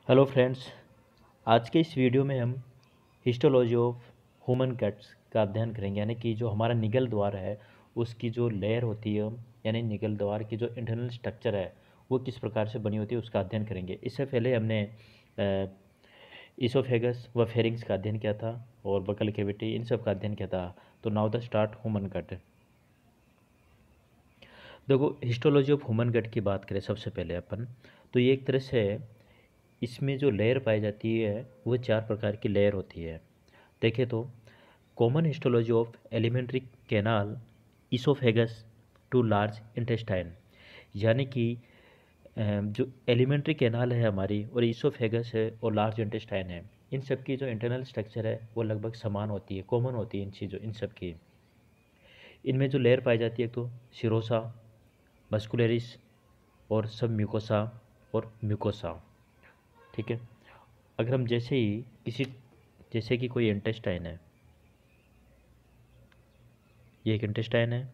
Hello friends. आज के इस वीडियो में हम हिस्टोलॉजी ऑफ ह्यूमन गट्स का अध्ययन करेंगे, यानी कि जो हमारा निगल द्वार है उसकी जो लेयर होती है, यानी निगल द्वार की जो इंटरनल स्ट्रक्चर है वो किस प्रकार से बनी होती है उसका अध्ययन करेंगे। इससे पहले हमने इसोफेगस व फेरिंग्स का अध्ययन किया था और बकल कैविटी, इन सब का अध्ययन किया था। तो नाउ द स्टार्ट ह्यूमन गट। देखो, हिस्टोलॉजी ऑफ ह्यूमन गट की बात करें सबसे पहले अपन, तो ये एक तरह से इसमें जो लेयर पाई जाती है वो 4 प्रकार की लेयर होती है। देखें तो common histology of alimentary canal oesophagus to large intestine, यानी कि जो एलिमेंट्री कैनाल है हमारी और इसोफेगस है और लार्ज इंटेस्टाइन है, इन सब की जो इंटरनल स्ट्रक्चर है वो लगभग समान होती है, कॉमन होती है इन सब की। इनमें जो लेयर पाई जाती है तो सिरोसा, मस्कुलरिस और सब म्यूकोसा और म्यूकोसा। ठीक है। अगर हम जैसे कि कोई इंटेस्टाइन है, ये एक इंटेस्टाइन है,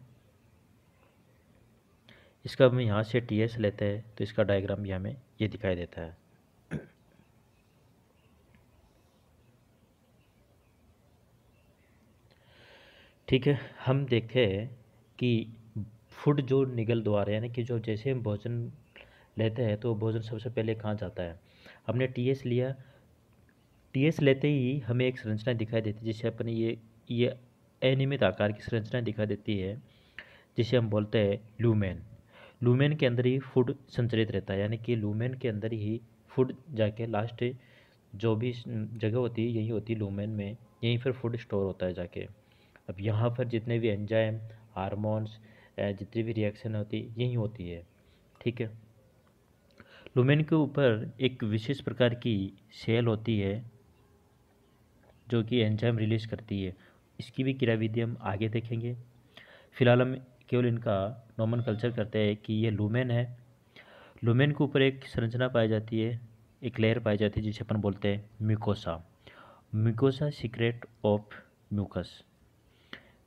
इसका हम यहाँ से टीएस लेते हैं तो इसका डायग्राम भी हमें ये दिखाई देता है। ठीक है। हम देखते हैं कि फूड जो निगल द्वार है, यानी कि जो जैसे हम भोजन लेते हैं तो भोजन सबसे पहले कहाँ जाता है। हमने टीएस लिया, टीएस लेते ही हमें एक संरचना दिखाई देती है जिसे अपन ये अनियमित आकार की संरचना दिखाई देती है, जिसे हम बोलते हैं लूमेन। लूमेन के अंदर ही फूड संचरित रहता है, यानी कि लूमेन के अंदर ही फूड जाके लास्ट जो भी जगह होती है यही होती है लूमेन में, यहीं पर फूड स्टोर होता है जाके। अब यहाँ पर जितने भी एंजाइम, हार्मोन्स, जितनी भी रिएक्शन होती है यही होती है। ठीक है। लूमेन के ऊपर एक विशेष प्रकार की सेल होती है जो कि एंजाइम रिलीज करती है। इसकी भी क्रियाविधि हम आगे देखेंगे। फिलहाल हम केवल इनका नोमेनक्लेचर करते हैं कि ये लूमेन है। लूमेन के ऊपर एक संरचना पाई जाती है, एक लेयर पाई जाती है जिसे अपन बोलते हैं mucosa. Mucosa secret of mucus.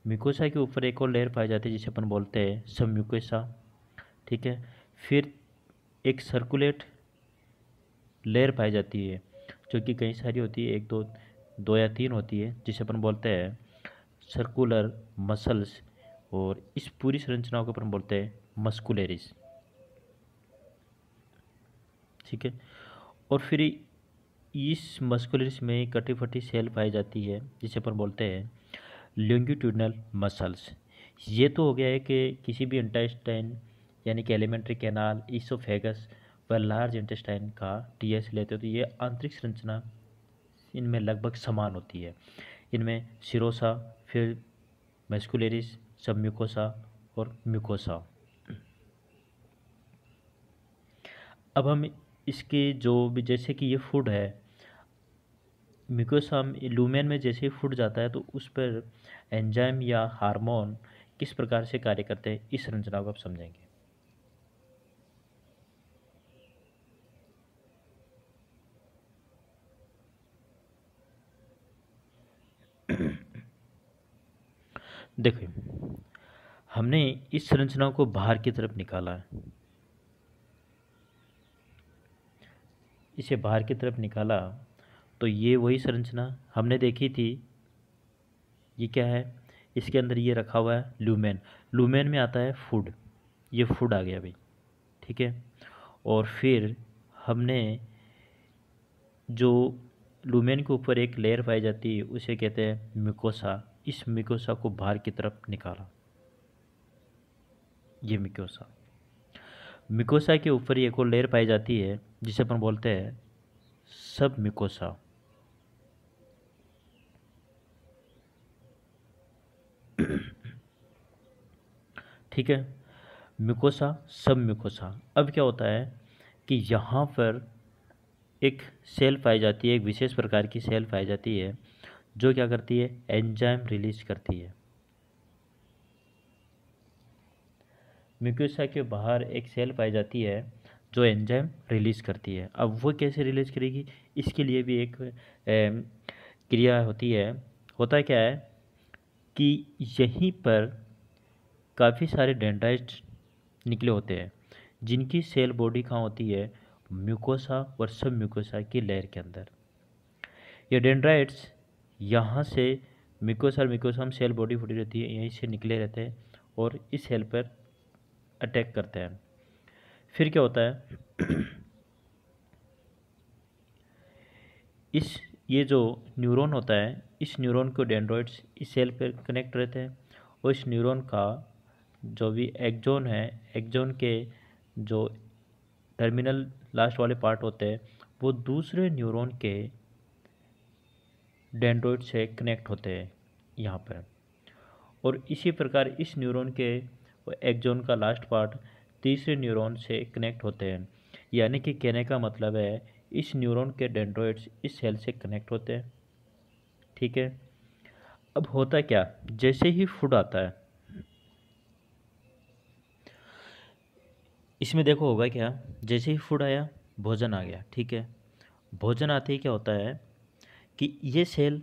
Mucosa के ऊपर एक और लेयर पाई जाती है जिसे अपन बोलते हैं सब म्यूकोसा। ठीक है। फिर एक सर्कुलेट लेयर पाई जाती है जो कि कई सारी होती है, एक दो दो या तीन होती है, जिसे अपन बोलते हैं सर्कुलर मसल्स, और इस पूरी संरचना को अपन बोलते हैं मस्कुलरिस। ठीक है। और फिर इस मस्कुलरिस में कटी फटी सेल पाई जाती है जिसे अपन बोलते हैं लॉन्गिट्यूडिनल मसल्स। ये तो हो गया है कि किसी भी इंटेस्टाइन, यानी कि एलिमेंट्री कैनाल, इसोफेगस व लार्ज इंटेस्टाइन का टीएस लेते हो तो ये आंतरिक संरचना इनमें लगभग समान होती है। इनमें सिरोसा, फिर मस्कुलरिस, सब म्यूकोसा और म्यूकोसा। अब हम इसके जो भी, जैसे कि ये फूड है, म्यूकोसा लूमेन में जैसे ही फूड जाता है तो उस पर एंजाइम या हार्मोन किस प्रकार से कार्य करते हैं, इस संरचना को आप समझेंगे। देखिए, हमने इस संरचना को बाहर की तरफ निकाला है, इसे बाहर की तरफ निकाला तो ये वही संरचना हमने देखी थी। ये क्या है, इसके अंदर ये रखा हुआ है लूमेन। लूमेन में आता है फूड, ये फूड आ गया भाई। ठीक है। और फिर हमने जो लूमेन के ऊपर एक लेयर पाई जाती है उसे कहते हैं म्यूकोसा, इस म्यूकोसा को बाहर की तरफ निकाला, ये म्यूकोसा। म्यूकोसा के ऊपर एक और लेयर पाई जाती है जिसे अपन बोलते हैं सब म्यूकोसा। ठीक है। म्यूकोसा, सब म्यूकोसा। अब क्या होता है कि यहाँ पर एक सेल पाई जाती है, एक विशेष प्रकार की सेल पाई जाती है जो क्या करती है, एंजाइम रिलीज करती है। म्यूकोसा के बाहर एक सेल पाई जाती है जो एंजाइम रिलीज करती है। अब वो कैसे रिलीज करेगी, इसके लिए भी एक क्रिया होती है। होता क्या है कि यहीं पर काफ़ी सारे डेंड्राइट्स निकले होते हैं जिनकी सेल बॉडी कहाँ होती है, म्यूकोसा और सब म्यूकोसा की लेयर के अंदर। ये डेंड्राइट्स यहाँ से म्यूकोसा और म्यूकोसम सेल बॉडी फूटी रहती है, यहीं से निकले रहते हैं और इस सेल पर अटैक करते हैं। फिर क्या होता है इस ये जो न्यूरॉन होता है, इस न्यूरॉन को डेंड्राइट्स इस सेल पर कनेक्ट रहते हैं और इस न्यूरॉन का जो भी एक्सोन है, एक्सोन के जो टर्मिनल लास्ट वाले पार्ट होते हैं वो दूसरे न्यूरॉन के डेंड्राइट से कनेक्ट होते हैं यहाँ पर। और इसी प्रकार इस न्यूरॉन के एक्सोन का लास्ट पार्ट तीसरे न्यूरॉन से कनेक्ट होते हैं। यानी कि कहने का मतलब है इस न्यूरॉन के डेंड्राइट्स इस सेल से कनेक्ट होते हैं। ठीक है, अब होता क्या, जैसे ही फूड आता है इसमें देखो होगा क्या, जैसे ही फूड आया भोजन आ गया। ठीक है, भोजन आते ही क्या होता है कि ये सेल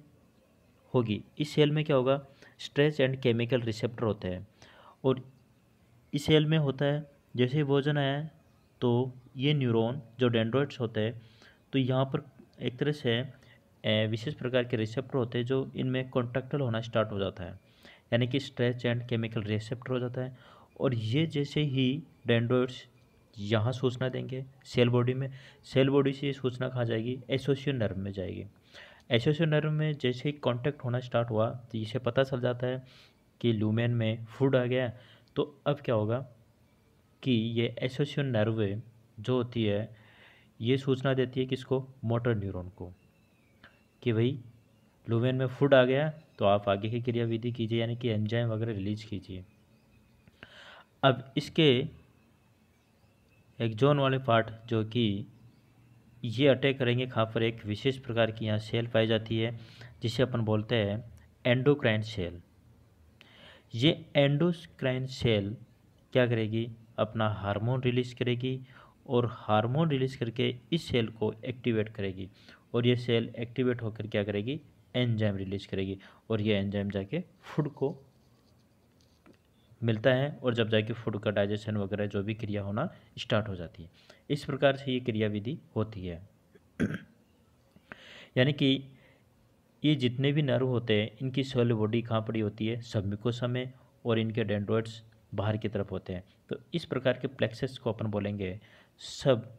होगी, इस सेल में क्या होगा, स्ट्रेस एंड केमिकल रिसेप्टर होते हैं और इस सेल में होता है जैसे ही भोजन आया है तो ये न्यूरॉन जो डेंड्राइट्स होते हैं तो यहाँ पर एक तरह से विशेष प्रकार के रिसेप्टर होते हैं जो इनमें कॉन्ट्रैक्टल होना स्टार्ट हो जाता है, यानी कि स्ट्रेच एंड केमिकल रिसेप्टर हो जाता है। और ये जैसे ही डेंड्राइट्स यहाँ सूचना देंगे सेल बॉडी में, सेल बॉडी से ये सूचना कहाँ जाएगी, एसोसिएशन नर्व में जाएगी। एसोसिएशन नर्व में जैसे ही कांटेक्ट होना स्टार्ट हुआ तो इसे पता चल जाता है कि ल्यूमेन में फूड आ गया। तो अब क्या होगा कि ये एसोसिएशन नर्व जो होती है ये सूचना देती है किसको, मोटर न्यूरॉन को, कि भाई ल्यूमेन में फूड आ गया तो आप आगे की क्रियाविधि कीजिए, यानी कि एंजाइम वगैरह रिलीज कीजिए। अब इसके एक्सोन वाले पार्ट जो कि ये अटैक करेंगे कहाँ पर, एक विशेष प्रकार की यहाँ सेल पाई जाती है जिसे अपन बोलते हैं एंडोक्राइन सेल। ये एंडोक्राइन सेल क्या करेगी, अपना हार्मोन रिलीज करेगी और हार्मोन रिलीज करके इस सेल को एक्टिवेट करेगी और ये सेल एक्टिवेट होकर क्या करेगी, एंजाइम रिलीज करेगी और ये एंजाइम जाके फूड को मिलता है और जब जाके फूड का डाइजेशन वगैरह जो भी क्रिया होना स्टार्ट हो जाती है। इस प्रकार से ये क्रियाविधि होती है। यानी कि ये जितने भी नर्व होते हैं इनकी सेल बॉडी कहाँ पड़ी होती है, सब म्यूकोसा में, और इनके डेंड्राइट्स बाहर की तरफ होते हैं। तो इस प्रकार के प्लेक्सस को अपन बोलेंगे सब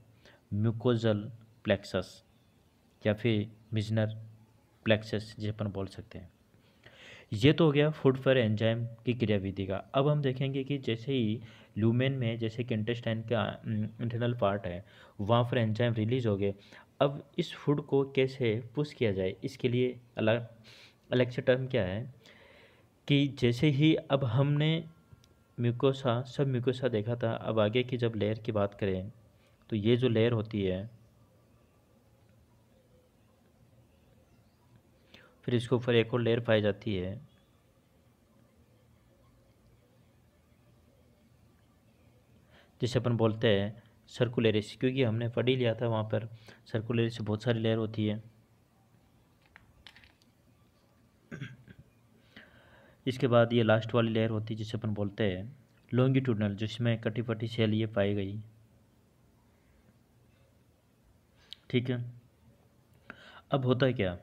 म्यूकोजल प्लेक्सस या फिर मिजनर प्लेक्सस जिसे अपन बोल सकते हैं। ये तो हो गया फूड पर एंजाइम की क्रियाविधि का। अब हम देखेंगे कि जैसे ही ल्यूमेन में जैसे कि इंटेस्टाइन का इंटरनल पार्ट है वहाँ पर एंजाइम रिलीज हो गए, अब इस फूड को कैसे पुश किया जाए, इसके लिए अलग अलग से टर्म क्या है कि जैसे ही अब हमने म्यूकोसा सब म्यूकोसा देखा था, अब आगे की जब लेयर की बात करें तो ये जो लेयर होती है फिर इसके ऊपर एक और लेयर पाई जाती है जिसे अपन बोलते हैं सर्कुलरिस, क्योंकि हमने पढ़ ही लिया था वहाँ पर सर्कुलरिस से बहुत सारी लेयर होती है। इसके बाद ये लास्ट वाली लेयर होती है जिसे अपन बोलते हैं लॉन्गिट्यूडनल, जिसमें कटी पटी सेल ये पाई गई। ठीक है, अब होता है क्या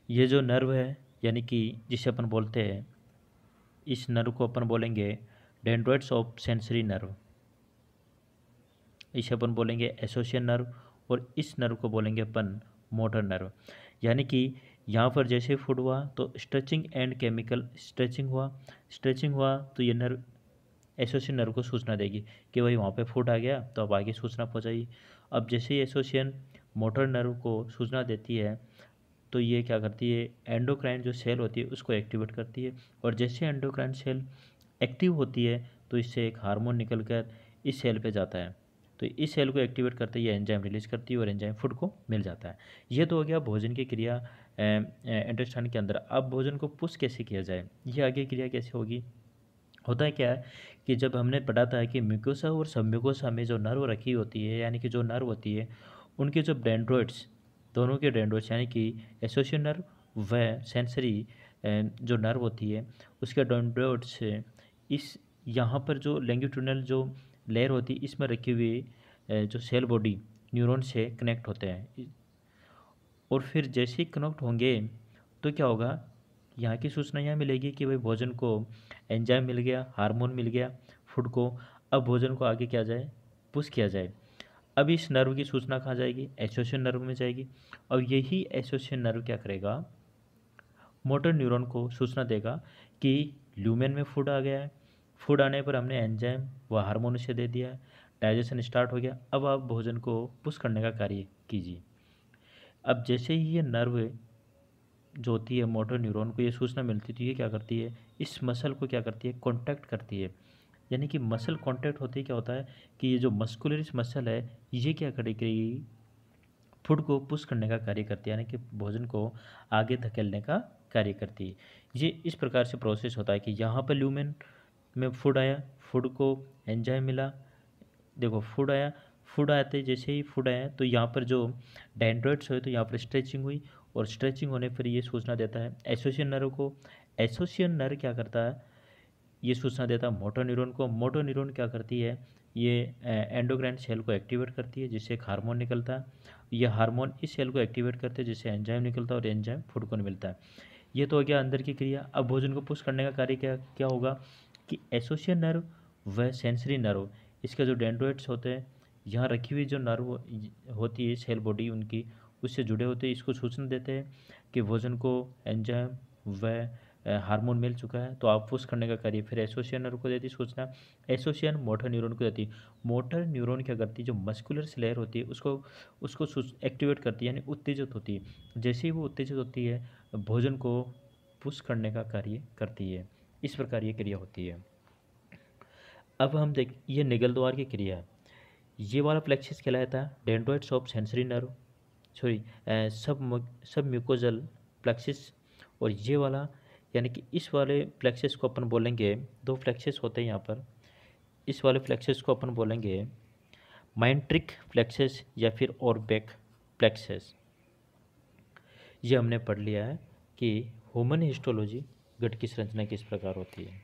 ये जो नर्व है यानी कि जिसे अपन बोलते हैं, इस नर्व को अपन बोलेंगे डेंड्राइट्स ऑफ सेंसरी नर्व, इसे अपन बोलेंगे एसोसिएशन नर्व, और इस नर्व को बोलेंगे अपन मोटर नर्व। यानी कि यहाँ पर जैसे फूड हुआ तो स्ट्रेचिंग एंड केमिकल स्ट्रेचिंग हुआ तो ये नर्व एसोसिएशन नर्व को सूचना देगी कि भाई वहाँ पे फूड आ गया तो अब आगे सूचना पहुँचाइए। अब जैसे ही एसोसिएशन मोटर नर्व को सूचना देती है तो ये क्या करती है, एंडोक्राइन जो सेल होती है उसको एक्टिवेट करती है, और जैसे एंडोक्राइन सेल एक्टिव होती है तो इससे एक हार्मोन निकलकर इस सेल पे जाता है, तो इस सेल को एक्टिवेट करते ही एंजाइम रिलीज करती है और एंजाइम फूड को मिल जाता है। ये तो हो गया भोजन की क्रिया इंटेस्टाइन के अंदर। अब भोजन को पुश कैसे किया जाए, ये आगे क्रिया कैसे होगी, होता है क्या है कि जब हमने पढ़ा था कि म्यूकोसा और सबम्यूकोसा में जो नर्व रखी होती है, यानी कि जो नर्व होती है उनके जो डेंड्राइट्स, दोनों के डेंड्राइट्स यानी कि एसोसिएशन नर्व व सेंसरी जो नर्व होती है उसके डेंड्राइट्स इस यहाँ पर जो लॉन्गिट्यूडिनल जो लेयर होती है, इसमें रखी हुई जो सेल बॉडी न्यूरॉन से कनेक्ट होते हैं। और फिर जैसे ही कनेक्ट होंगे तो क्या होगा, यहाँ की सूचना यहाँ मिलेगी कि भाई भोजन को एंजाइम मिल गया, हार्मोन मिल गया फूड को, अब भोजन को आगे किया जाए, पुश किया जाए। अब इस नर्व की सूचना कहाँ जाएगी, एसोसिएशन नर्व में जाएगी। और यही एसोसिएशन नर्व क्या करेगा, मोटर न्यूरॉन को सूचना देगा कि ल्यूमेन में फूड आ गया है, फूड आने पर हमने एंजाइम व हार्मोन से दे दिया है, डाइजेशन स्टार्ट हो गया, अब आप भोजन को पुश करने का कार्य कीजिए। अब जैसे ही ये नर्व जो होती है मोटर न्यूरॉन को ये सूचना मिलती है, तो ये क्या करती है, इस मसल को क्या करती है, कॉन्टैक्ट करती है। यानी कि मसल कॉन्टैक्ट होते ही क्या होता है कि ये जो मस्कुलरिस मसल है ये क्या करेगी, फूड को पुश करने का कार्य करती है, यानी कि भोजन को आगे धकेलने का कार्य करती है। ये इस प्रकार से प्रोसेस होता है कि यहाँ पर ल्यूमेन में फूड आया, फूड को एंजाइम मिला, देखो फूड आया, फूड आते जैसे ही फूड आया तो यहाँ पर जो डेंड्राइट्स हुए तो यहाँ पर स्ट्रेचिंग हुई, और स्ट्रेचिंग होने पर ये सूचना देता है एसोसिएशन नर्व को। एसोसिएशन नर्व क्या करता है, ये सूचना देता है मोटर न्यूरॉन को। मोटर न्यूरॉन क्या करती है, ये एंडोक्राइन सेल को एक्टिवेट करती है जिससे एक हार्मोन निकलता है, यह हार्मोन इस सेल को एक्टिवेट करते हैं जिससे एंजाइम निकलता है, और एंजाइम फूड को मिलता है। ये तो हो गया अंदर की क्रिया। अब भोजन को पुश करने का कार्य क्या क्या होगा कि एसोसिएशन नर्व व सेंसरी नर्व, इसके जो डेंड्राइट्स होते हैं, यहाँ रखी हुई जो नर्व होती है सेल बॉडी उनकी, उससे जुड़े होते हैं, इसको सूचना देते हैं कि भोजन को एंजाइम व हार्मोन मिल चुका है, तो आप पुश करने का कार्य फिर एसोसिएशन नर्व को देती सूचना, एसोसिएशन मोटर न्यूरॉन को देती। मोटर न्यूरॉन क्या करती है, जो मस्कुलर लेयर होती है उसको उसको एक्टिवेट करती है, यानी उत्तेजित होती है। जैसे ही वो उत्तेजित होती है भोजन को पुश करने का कार्य करती है। इस प्रकार ये क्रिया होती है। अब हम देख, ये निगल द्वार की क्रिया है। ये वाला प्लेक्सिस कहलाता है dendrites of sensory nerve, sorry सब म्यूकोजल प्लेक्सिस। और ये वाला यानी कि इस वाले प्लेक्सिस को अपन बोलेंगे, दो प्लेक्सिस होते हैं यहाँ पर, इस वाले प्लेक्सिस को अपन बोलेंगे माइंट्रिक प्लेक्सिस या फिर ऑरबैक प्लेक्सिस। ये हमने पढ़ लिया है कि ह्यूमन हिस्टोलॉजी गट की संरचना किस प्रकार होती है।